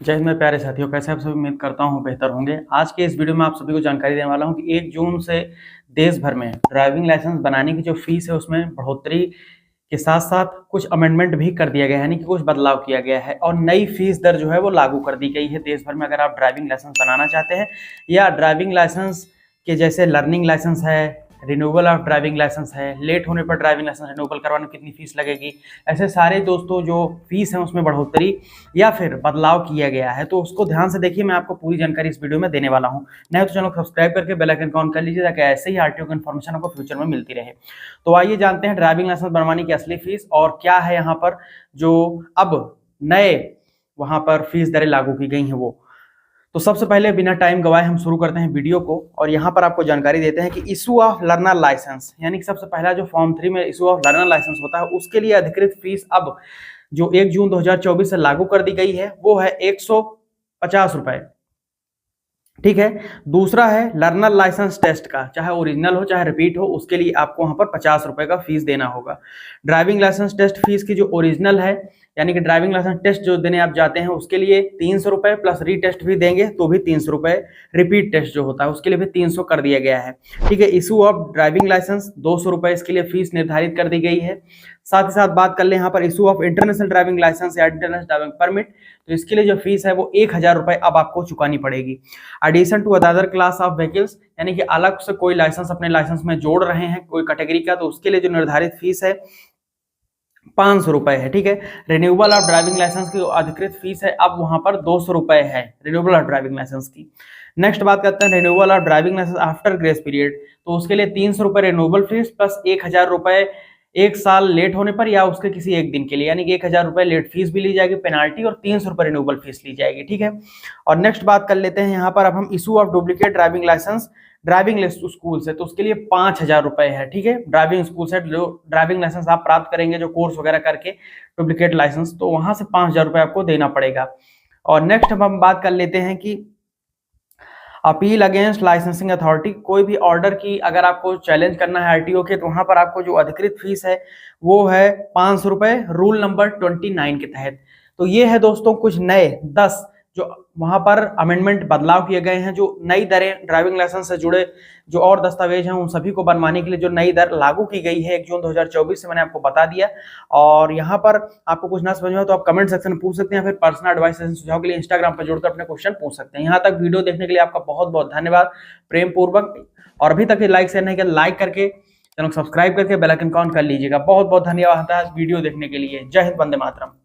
जय हिंद मेरे प्यारे साथियों, कैसे आप सभी? उम्मीद करता हूँ बेहतर होंगे। आज के इस वीडियो में आप सभी को जानकारी देने वाला हूँ कि 1 जून से देश भर में ड्राइविंग लाइसेंस बनाने की जो फीस है उसमें बढ़ोतरी के साथ साथ कुछ अमेंडमेंट भी कर दिया गया है, यानी कि कुछ बदलाव किया गया है और नई फीस दर जो है वो लागू कर दी गई है देश भर में। अगर आप ड्राइविंग लाइसेंस बनाना चाहते हैं या ड्राइविंग लाइसेंस के जैसे लर्निंग लाइसेंस है, रिन्यूअल ऑफ ड्राइविंग लाइसेंस है, लेट होने पर ड्राइविंग लाइसेंस रिन्यूअल करवाने में कितनी फीस लगेगी, ऐसे सारे दोस्तों जो फीस है उसमें बढ़ोतरी या फिर बदलाव किया गया है, तो उसको ध्यान से देखिए। मैं आपको पूरी जानकारी इस वीडियो में देने वाला हूं। नहीं तो चैनल को सब्सक्राइब करके बेल आइकन ऑन कर लीजिए ताकि ऐसे ही आरटीओ की इन्फॉर्मेशन आपको फ्यूचर में मिलती रहे। तो आइए जानते हैं ड्राइविंग लाइसेंस बनवाने की असली फीस और क्या है यहाँ पर जो अब नए वहां पर फीस दरें लागू की गई हैं वो। तो सबसे पहले बिना टाइम गवाए हम शुरू करते हैं वीडियो को और यहाँ पर आपको जानकारी देते हैं कि इशू ऑफ लर्नर लाइसेंस, यानी कि सबसे पहला जो फॉर्म 3 में इशू ऑफ लर्नर लाइसेंस होता है उसके लिए अधिकृत फीस अब जो 1 जून 2024 से लागू कर दी गई है वो है 150 रुपए। ठीक है। दूसरा है लर्नर लाइसेंस टेस्ट का, चाहे ओरिजिनल हो चाहे रिपीट हो, उसके लिए आपको वहां पर 50 रुपए का फीस देना होगा। ड्राइविंग लाइसेंस टेस्ट फीस की जो ओरिजिनल है, यानी कि ड्राइविंग लाइसेंस टेस्ट जो देने आप जाते हैं उसके लिए 300 रुपए प्लस रीटेस्ट भी देंगे तो भी 300 रुपए। रिपीट टेस्ट जो होता है उसके लिए भी 300 कर दिया गया है। ठीक है। इशू ऑफ ड्राइविंग लाइसेंस 200 रुपए इसके लिए फीस निर्धारित कर दी गई है। साथ ही साथ बात कर ले यहाँ पर issue of international driving licence या इंटरनेशनल ड्राइविंग परमिट, तो इसके लिए जो फीस है वो 1000 रुपए अब आपको चुकानी पड़ेगी। Addition to other class of vehicles, यानी कि अलग से कोई लाइसेंस अपने लाइसेंस में जोड़ रहे हैं कोई कैटेगरी का, तो उसके लिए जो निर्धारित फीस है 500 रुपए है। ठीक है। रिन्यूअल ऑफ ड्राइविंग लाइसेंस की अधिकृत फीस है अब वहां पर 200 रुपए है रिन्यूअल ऑफ ड्राइविंग लाइसेंस की। नेक्स्ट बात करते हैं renewal of driving licence after grace period, तो उसके लिए 300 रुपए रिन्यूअल फीस प्लस 1000 रुपए 1 साल लेट होने पर या उसके किसी एक दिन के लिए, यानी कि 1000 रुपए लेट फीस भी ली जाएगी पेनाल्टी और 300 रुपए रिन्यूअल फीस ली जाएगी। ठीक है। और नेक्स्ट बात कर लेते हैं यहाँ पर अब हम issue of duplicate driving licence driving school से, तो उसके लिए 5000 रुपए है। ठीक है। ड्राइविंग स्कूल से जो ड्राइविंग लाइसेंस आप प्राप्त करेंगे जो कोर्स वगैरह करके डुप्लीकेट लाइसेंस, तो वहां से 5000 रुपए आपको देना पड़ेगा। और नेक्स्ट हम बात कर लेते हैं कि अपील अगेंस्ट लाइसेंसिंग अथॉरिटी, कोई भी ऑर्डर की अगर आपको चैलेंज करना है आरटीओ के, तो वहां पर आपको जो अधिकृत फीस है वो है 500 रुपए रूल नंबर 29 के तहत। तो ये है दोस्तों कुछ नए 10 जो वहां पर अमेंडमेंट बदलाव किए गए हैं, जो नई दरें ड्राइविंग लाइसेंस से जुड़े जो और दस्तावेज हैं उन सभी को बनवाने के लिए जो नई दर लागू की गई है 1 जून 2024 से, मैंने आपको बता दिया। और यहाँ पर आपको कुछ ना समझ में तो आप कमेंट सेक्शन में पूछ सकते हैं, फिर पर्सनल एडवाइस सुझाव के लिए इंस्टाग्राम पर जुड़कर अपने क्वेश्चन पूछ सकते हैं। यहाँ तक वीडियो देखने के लिए आपका बहुत बहुत धन्यवाद, प्रेम पूर्वक। और अभी तक लाइक शेयर नहीं किया, लाइक करके चैनल सब्सक्राइब करके बेल आइकन ऑन कर लीजिएगा। बहुत बहुत धन्यवाद वीडियो देखने के लिए। जय हिंद, वंदे मातरम।